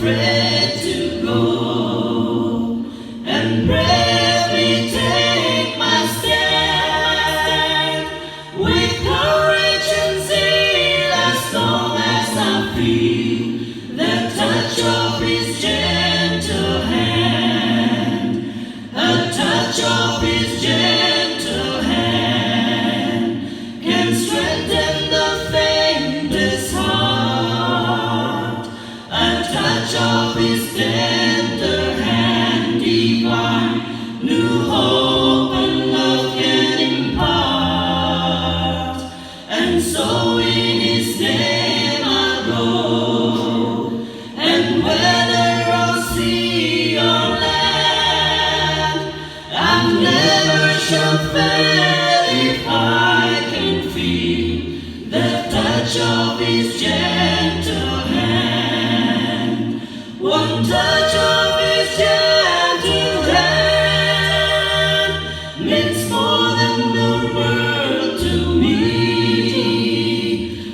afraid to go and bravely take my stand with courage and zeal, as long as I feel the touch of His gentle hand, a touch of His gentle hand can strengthen the faintest heart. A touch of His tender hand divine, new hope and love can impart. And so in His name I go, and whether on sea or land, I never shall fail if I can feel the touch of His gentle hand. One touch of His gentle hand means more than the world to me.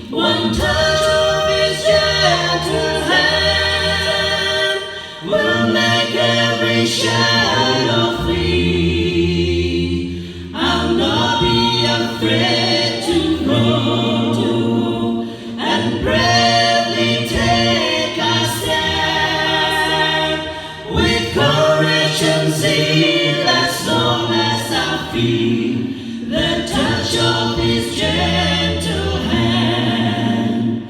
One touch of His gentle hand will make every shadow flee. I'll not be afraid to go and bravely take a stand with courage and zeal, as long as I feel the touch of His gentle hand.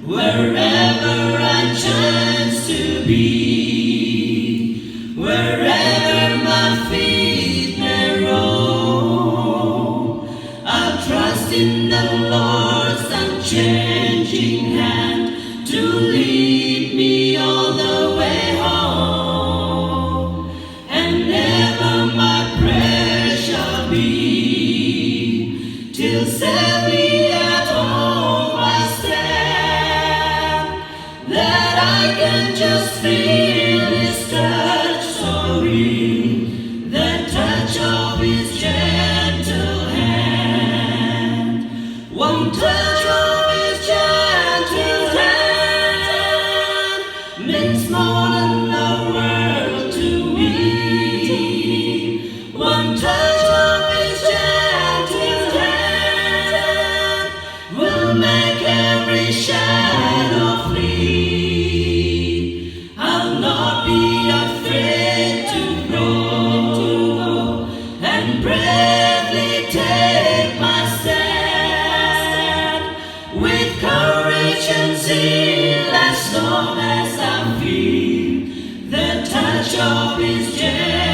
Wherever I chance to be, wherever my feet may roam, I'll trust in the Lord's unchanging hand to lead me all the way home. And ever my prayer shall be, till safely at home I stand, that I can just feel His touch so real, the touch of His gentle hand. One touch of His gentle hand means more than the world to me. One touch of His gentle hand will make every shadow flee. I'll not be afraid to go and bravely take my stand with courage and zeal, as long as I feel the touch of His gentle